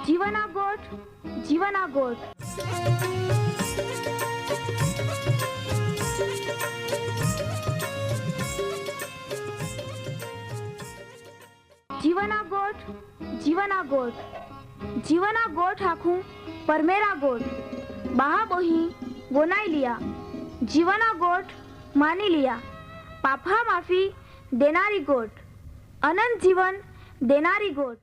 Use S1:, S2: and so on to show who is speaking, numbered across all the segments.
S1: जीवना गोठ जीवना गोठ जीवना गोठ जीवना गोठ जीवना गोठ आखू परमेरा गोठ बाहा बोही गोनाई लिया जीवना गोठ मानी लिया पापा माफी देनारी गोठ अनंत जीवन देनारी गोठ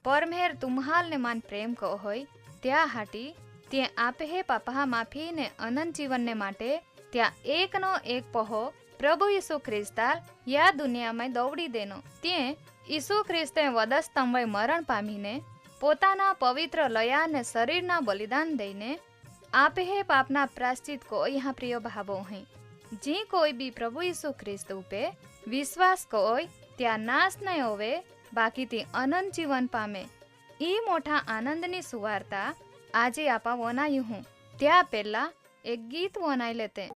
S2: परमेर तुम्हाल ने मान प्रेम को होय त्या हाटी ते आपे हे पापा माफी ने अनंत जीवन ने माटे त्या एक नो एक पहो प्रभु यीशु ख्रिस्ताल या दुनिया में दौड़ी देनो ते यीशु ख्रिस्ते वधस्तंभे मरण पामीने पोताना पवित्र लया ने शरीरना बलिदान दईने आपे हे पापना प्राश्चित को यहाँ प्रिय भावो है जी कोई भी प्रभु यीशु ख्रिस्त उपे विश्वास कोय त्या नाश नहीं होवे बाकी ते अनंत जीवन पामे ई मोटा आनंदनी सुवार्ता आजे आपा वनायु हूँ त्या पहला एक गीत वनाई लेते।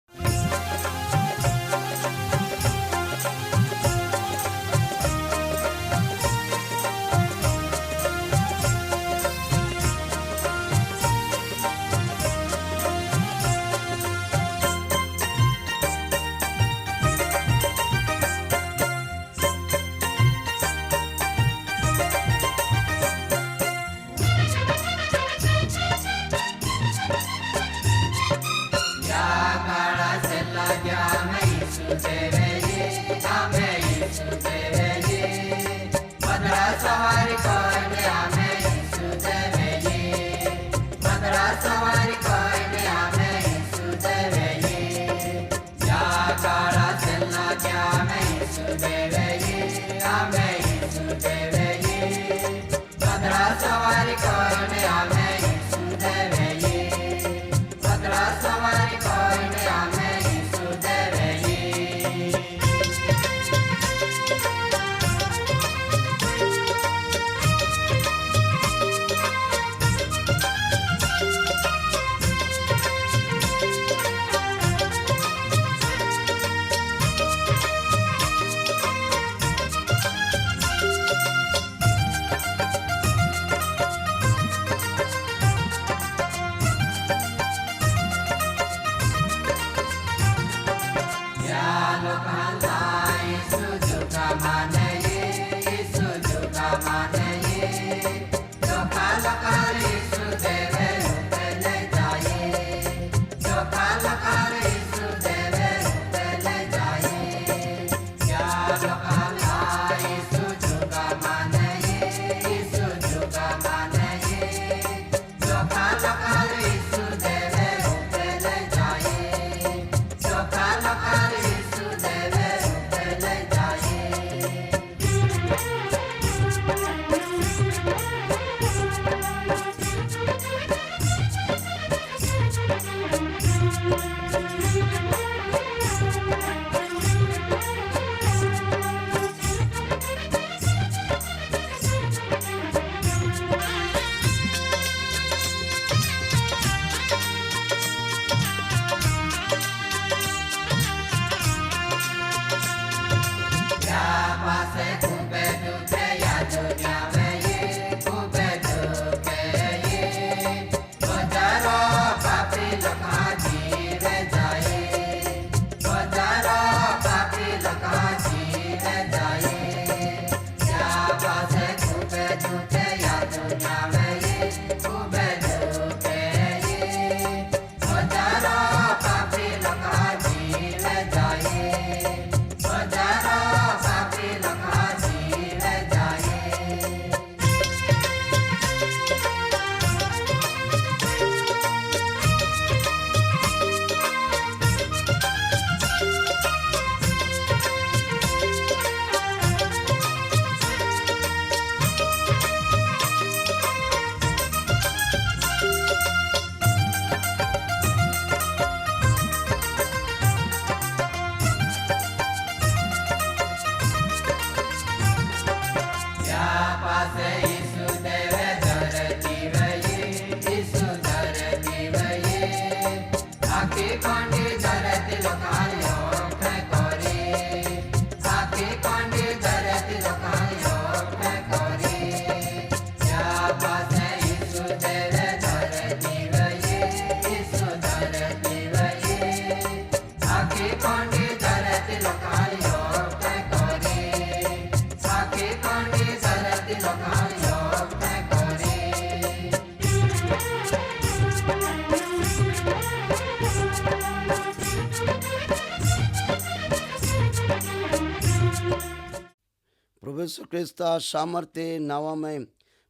S3: પ્રભુ ઈસુ ખ્રિસ્ત સામર્થ્ય નાવામાં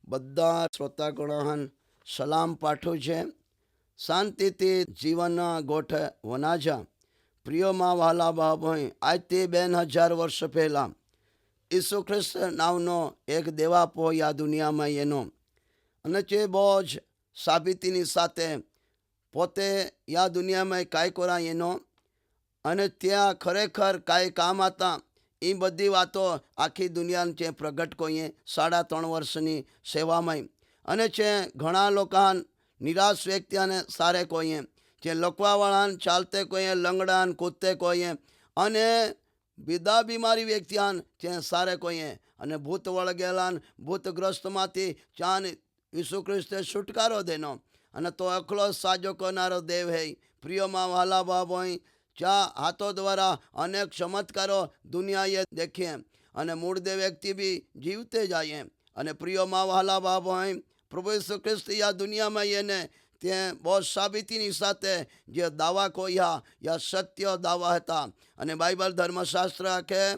S3: બધા શ્રોતાગણોને સલામ પાઠવું છે. શાંતિથી જીવન ગોઠ વનાજા પ્રિયોમાં વહાલા બાબોય આજથી 2000 વર્ષ પહેલાં ઈસુ ખ્રિસ્ત નામનો એક દેવાપો આ દુનિયામાં એનો અને જે બહુ જ સાબિતીની સાથે પોતે આ દુનિયામાં કાંઈ કોરા એનો અને ત્યાં ખરેખર કાંઈ કામ હતા એ બધી વાતો આખી દુનિયાને છે પ્રગટ કોઈએ 3.5 વર્ષની સેવામાં અને છે ઘણા લોકો નિરાશ વ્યક્તિને સારે કોઈએ જે લકવાવાળાને ચાલતે કોઈએ લંગડાને કૂદતે કોઈએ અને બીજા બીમારી વ્યક્તિને જે સારે કોઈએ અને ભૂત વળગેલાને ભૂતગ્રસ્તમાંથી ચાન ઈસુ ખ્રિસ્તે છુટકારો દેનો અને તો અખલો સાજો કરનારો દેવ હે. પ્રિયોમાં વહાલા બાબ હોય ચા હાથો દ્વારા અનેક ચમત્કારો દુનિયાએ દેખીએ અને મૂળદે વ્યક્તિ બી જીવતે જાય અને પ્રિયોમાં વહાલા બાબ હોય પ્રભુ ઈસુ ખ્રિસ્ત આ દુનિયામાં એને ત્યાં બહુ સાબિતીની સાથે જે દાવા કોયા યા સત્ય દાવા હતા અને બાઇબલ ધર્મશાસ્ત્ર કે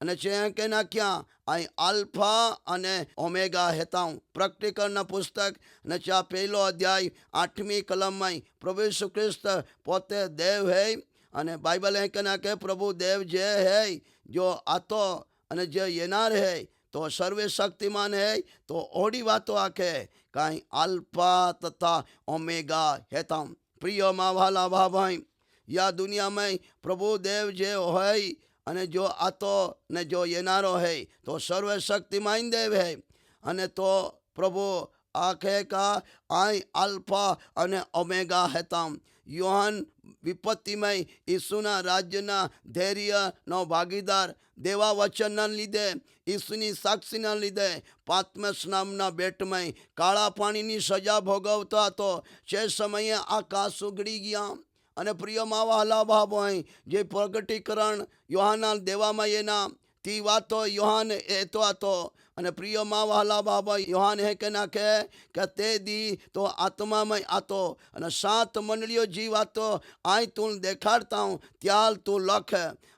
S3: અને છે કે નાખ્યા અહીં આલ્ફા અને ઓમેગા હેતા પ્રકટીકરણના પુસ્તક અને ચા 1 અધ્યાય 8મી કલમમાં પ્રભુ ઈસુ ખ્રિસ્ત પોતે દેવ હે અને બાઇબલ એ કે ના કે પ્રભુ દેવ જે હે જો આતો અને જે येणार હે તો સર્વે શક્તિમાન હે તો ઓડી વાતો આખે કાંઈ આલ્ફા તથા ઓમેગા હેતા. પ્રિયોમાં વહાલા ભાઈ યા દુનિયામાં પ્રભુ દેવ જે હોય અને જો આતો ને જો येणारो હે તો સર્વે શક્તિમાન દેવ હે અને તો પ્રભુ આખે કા આઈ આલ્ફા અને ઓમેગા હેતા. યોહાન વિપત્તિમય ઈસુના રાજ્યના ધૈર્યનો ભાગીદાર દેવા વચનના લીધે ઈસુની સાક્ષીના લીધે પાત્મસ નામના બેટમાં કાળા પાણીની સજા ભોગવતો હતો. જે સમયે આકાશ ઉઘડી ગયા અને પ્રિયમાં વહાલા ભાવ હોય જે પ્રગટીકરણ યોહાના દેવામાં એના તી વાતો યોહાન એતો હતો અને પ્રિયમાં વહાલા બાબા યોહાન હે કે નાખે કે તે દી તો આત્મામાં આતો અને 7 મંડળીઓ જી વાતો આય તું દેખાડતા હું ત્યાલ તું લખ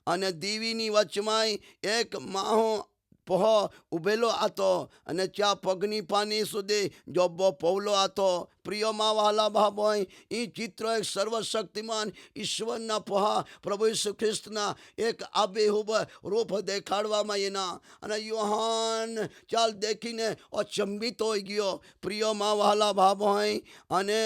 S3: અને દીવીની વચમાં એક માહો પહો ઉભેલો હતો અને ચા પગની પાની સુધી જોબો પૌલો હતો. પ્રિયોમાં વહાલા ભાવ હોય એ ચિત્ર એક સર્વશક્તિમાન ઈશ્વરના પહા પ્રભુ ઈસુ ખ્રિસ્તના એક આબેહૂબ રૂપ દેખાડવામાં એના અને યોહાન ચાલ દેખીને અચંબિત હોઈ ગયો. પ્રિયોમાં વહાલા ભાવ હોય અને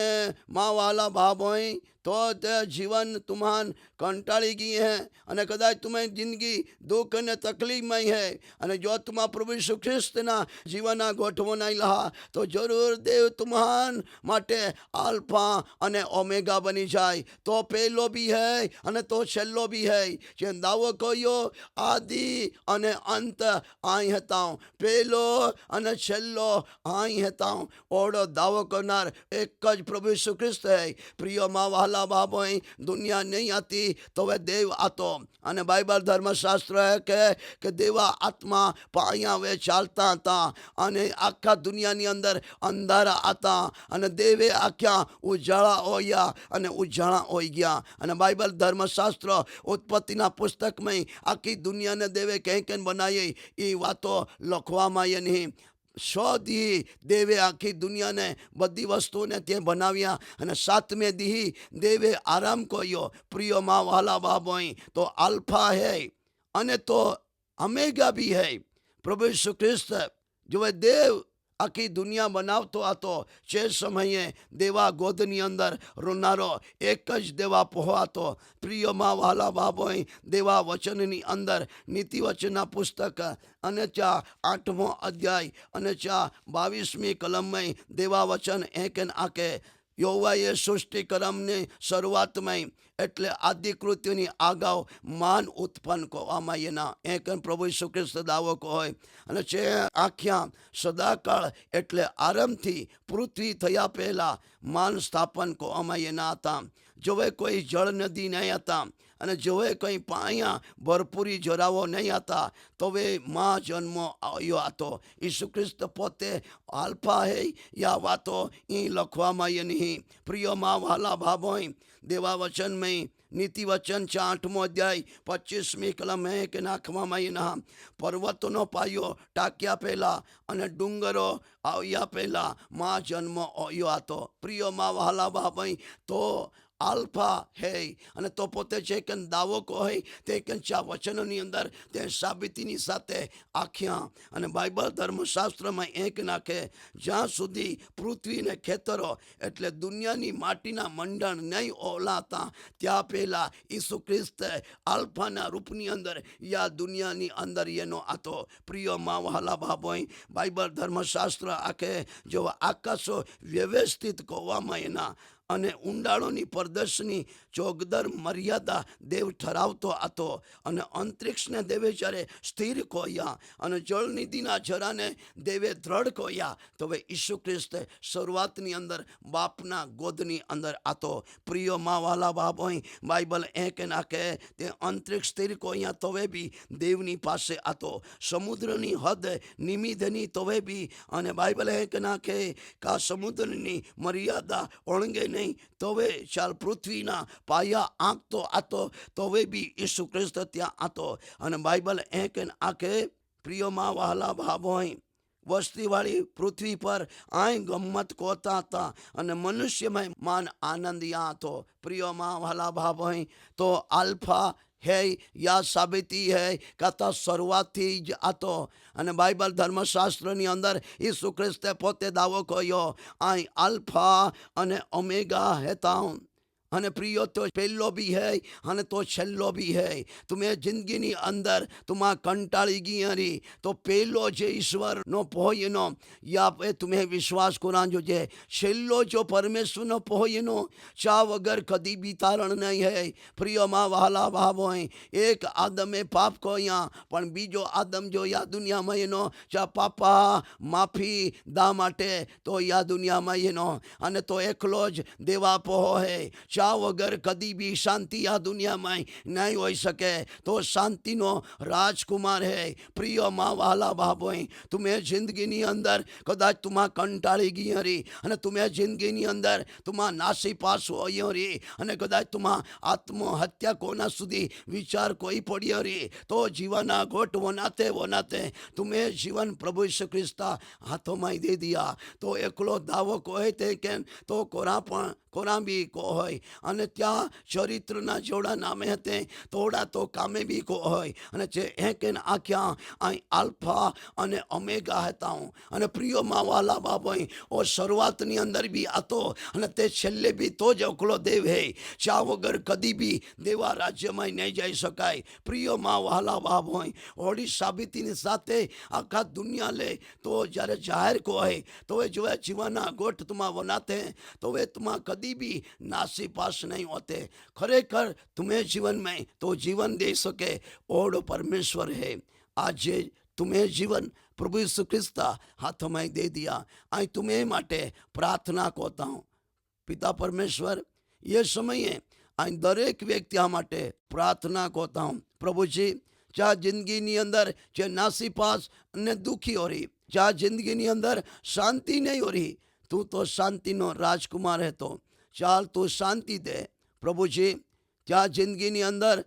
S3: માં વહાલા ભાવ હોય તો તે જીવન તુમ્હાન કંટાળી ગઈ હે અને કદાચ तुम्हें જિંદગી દુઃખ અને તકલીફમાં હે અને જો तुम्हा પ્રભુ ઈસુ ખ્રિસ્તના જીવનના ગોઠવો નહીં લહા તો જરૂર દેવ તુમ્હાન માટે આલ્ફા અને ઓમેગા બની જાય. તો પહેલો બી હે અને તો છેલ્લો બી હે. જે દાવો કહ્યો આદિ અને અંત અહીં હતા પહેલો અને છેલ્લો અહીં હતા ઓળો દાવો કરનાર એક જ પ્રભુ ઈસુ ખ્રિસ્ત હે. પ્રિયોમાં વહાલા બાબો દુનિયા નહીં આતી તો હવે દેવ આતો અને બાઇબલ ધર્મશાસ્ત્ર કે દેવા આત્મા પાયા વે ચાલતા હતા અને આખા દુનિયાની અંદર અંધારા હતા અને દેવે આખ્યા ઉજાળા હોયા અને ઉજાળા હોઈ ગયા અને બાઇબલ ધર્મશાસ્ત્ર ઉત્પત્તિના પુસ્તકમાં આખી દુનિયાને દેવે કેં બનાવી એ વાતો લખવામાં એ નહીં. શોધી દેવે આખી દુનિયાને બધી વસ્તુને તે બનાવ્યા અને 7મે દી દેવે આરામ કર્યો. પ્રિયોમાં વહાલા બાબોય તો આલ્ફા હે અને તો ઓમેગા બી હે. પ્રભુ ઈસુ ખ્રિસ્ત જો દેવ આખી દુનિયા બનાવતો હતો જે સમયે દેવા ગોદની અંદર રોનારો એક જ દેવા પહોવાતો. પ્રિયોમાં વહાલા બાબોય દેવા વચનની અંદર નીતિવચનના પુસ્તક અને ચા 8મો અધ્યાય અને ચા 22મી કલમમાં દેવા વચન એક આકે યહોવાએ સૃષ્ટિક્રમની શરૂઆતમાં એટલે આદિકૃત્યની આગાઉ માન ઉત્પન્ન કરવામાં એના એક પ્રભુ ઈસુ ખ્રિસ્ત દાવો હોય અને છે આખ્યા સદાકાળ એટલે આરંભથી પૃથ્વી થયા પહેલાં માન સ્થાપન કરવામાં એના હતા. જોવે કોઈ જળ નદી નહીં હતા અને જોવે કંઈ પાયા ભરપૂરી જરાવો નહીં હતા તોવે માં જન્મ આવ્યો હતો. ઈસુ ખ્રિસ્ત પોતે આલ્ફા હે યા વાતો એ લખવામાં એ નહીં. પ્રિયમાં વાલા ભાભોય દેવા વચનમાં નીતિ વચન 8મો અધ્યાય 25મી કલમ હે કે નાખવામાં એના પર્વતોનો પાયો ટાંક્યા પહેલા અને ડુંગરો આવ્યા પહેલા માં જન્મ આવ્યો હતો. પ્રિયમાં વાલા ભાભોય તો આલ્ફા હે અને તો પોતે છે કે દાવો કહે તે કે વચનોની અંદર તે સાબિતીની સાથે આખ્યા. અને બાઇબલ ધર્મશાસ્ત્રમાં એક નાખે જ્યાં સુધી પૃથ્વી ને ખેતરો એટલે દુનિયાની માટીના મંડળ નહીં ઓલાતા ત્યાં પહેલા ઈસુ ખ્રિસ્ત આલ્ફાના રૂપની અંદર યા દુનિયાની અંદર એનો હતો. પ્રિય માં વહાલા ભાભોય બાઇબલ ધર્મશાસ્ત્ર આખે જો આકાશો વ્યવસ્થિત કહેવામાં એના અને ઊંડાણોની પ્રદર્શની ચોગદર મર્યાદા દેવ ઠરાવતો હતો. અને અંતરિક્ષને દેવે જ્યારે સ્થિર કોયા અને જળનિધિના જરાને દેવે દ્રઢ કોયા તો હવે ઈસુ ખ્રિસ્ત શરૂઆતની અંદર બાપના ગોદની અંદર હતો. પ્રિય માં વાલા બાપોય બાઇબલ એક નાખે તે અંતરિક્ષ સ્થિર કોયા તોવે બી દેવની પાસે હતો. સમુદ્રની હદ નિમિધની તોવે બી અને બાઇબલ એક નાખે કા સમુદ્રની મર્યાદા ઓળંગે નહીં તોવે ચાલ પૃથ્વીના પાયા આંકતો હતો તોવે બી ઈસુ ખ્રિસ્ત ત્યાં હતો. અને બાઇબલ એક આંખે પ્રિયોમાં વહાલા ભાભોય વસ્તીવાળી પૃથ્વી પર આય ગમ્મત કોતા હતા અને મનુષ્યમય માન આનંદિયા હતો. પ્રિયોમાં વહાલા ભાભોય તો આલ્ફા હે યા સાબિતી હે કાતા શરૂઆતથી જ હતો. અને બાઇબલ ધર્મશાસ્ત્રની અંદર ઈસુ ખ્રિસ્તે પોતે દાવો કર્યો આય આલ્ફા અને ઓમેગા હેતા. અને પ્રિયો તો પહેલો બી હે અને તો છેલ્લો બી હે. તમે જિંદગીની અંદર તુમ્हा કંટાળી ગઈ હરી તો પહેલો જે ઈશ્વરનો પોયનો યા તમે વિશ્વાસ કરા જોજે છેલ્લો જો પરમેશ્વરનો પોયનો ચા વગર કદી બી તારણ નહીં હે. પ્રિયમાં વહાલા ભાભોય એક આદમે પાપ કોયા પણ બીજો આદમ જો યા દુનિયામાં એનો ચા પાપા માફી દા માટે તો યા દુનિયામાં એનો અને તો એકલો જ દેવા પોહો હે. ચા વગર કદી બી શાંતિ આ દુનિયામાં નહીં હોઈ શકે તો શાંતિનો રાજકુમાર હે. પ્રિયમાં વહાલા ભાભોય તમે જિંદગીની અંદર કદાચ તુમ્हा કંટાળી ગઈ હરી અને તમે જિંદગીની અંદર તુમ્हा નાસી પાસ હોય હરી અને કદાચ તુમ્हा આત્મહત્યા કોના સુધી વિચાર કોઈ પડી હરી તો જીવના ઘોટ વનાતે વનાતે તમે જીવન પ્રભુ ઈસુ ખ્રિસ્તા હાથોમાં દે દિયા. તો એકલો દાવો કહે તે કે તો કોરા બી કો હોય અને ત્યાં ચરિત્રના જોડા નામે હતે તોડા તો કામે બી કો હોય અને જે એકેન આખ્યા અહીં આલ્ફા અને ઓમેગા હતા. અને પ્રિયોમાં વાલા બાબોય ઓ શરૂઆતની અંદર બી હતો અને તે છેલ્લે બી તો જ એકલો દેવ હે. ચા વગર કદી બી દેવા રાજ્યમાં નહીં જઈ શકાય. પ્રિયોમાં વાલા બાબોય ઓડી સાબિતીની સાથે આખા દુનિયા લે તો જ્યારે જાહેર કો હોય તો એ જો જીવાના ગોઠ તુમ્हा વનાતે તો वे तुम्हां कदी भी नासी पास नहीं होते. खरेखर तुम्हें जीवन में तो जीवन दे सके ओढ़ परमेश्वर है. आज तुम्हें जीवन प्रभु यीशु ख्रिस्ता हाथों में दे दिया. आई तुम्हें माटे प्रार्थना करता हूँ पिता परमेश्वर ये समय आई दरेक व्यक्ति माटे प्रार्थना करता हूँ. प्रभु जी जा जिंदगी अंदर जे नासी पास ने दुखी हो रही जा जिंदगी अंदर शांति नहीं हो रही तू तो शांति नो राजकुमार है तो चाल तू शांति दे. प्रभु जी क्या जिंदगी अंदर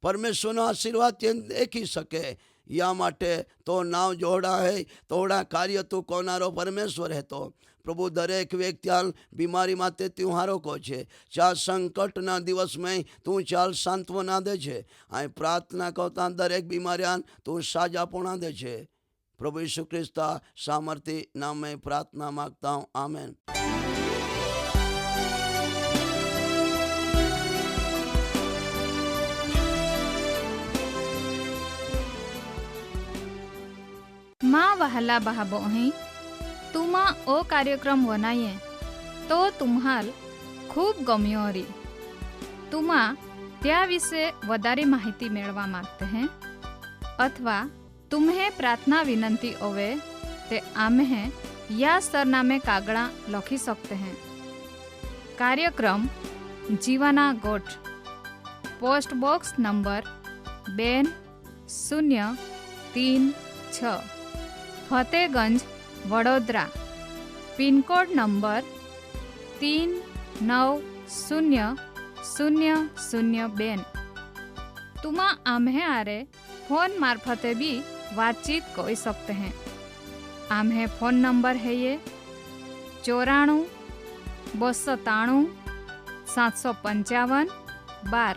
S3: परमेश्वर नो आशीर्वाद देखी सके या माटे तो नाव जोड़ा है तोड़ा कार्य तू कोनारो परमेश्वर है. तो प्रभु दरेक व्यक्ति बीमारी माते त्योहारो को छे चाल संकट ना दिवस में तू चाल सांत्वना दे छे. आ प्रार्थना करता दरेक बीमारियां तू साजापणा दे छे. प्रभु यीशु ख्रिस्ता सामर्थ्य नाम में प्रार्थना मांगता हूँ. आमेन.
S2: माँ वहला बहाबो અહીં तुमा ओ कार्यक्रम वनाये तो तुम्हाल खूब गम्यो हरी. तुमा त्या विषे वधारे माहिती मेळवा मागते हैं अथवा तुम्हें प्रार्थना विनंती होवे ते आमे या सरनामे कागड़ा लखी सकते हैं. कार्यक्रम जीवाना गोठ post box number 2036 Fatehganj Vadodara pin code number 390002। तुम आम्हे आरे फोन मार्फते भी बातचीत कर सकते हैं। आम्हे फोन नंबर है ये 94 293 755 12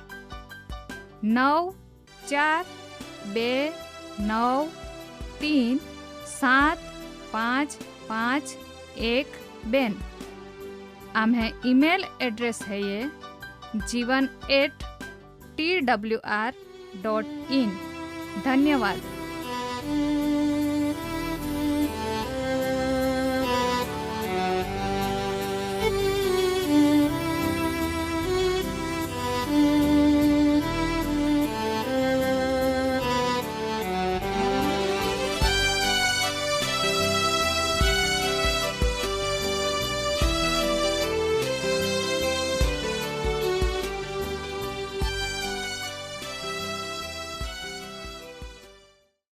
S2: 9429375512। आम्हे ईमेल एड्रेस है ये jivan@twr.in। धन्यवाद।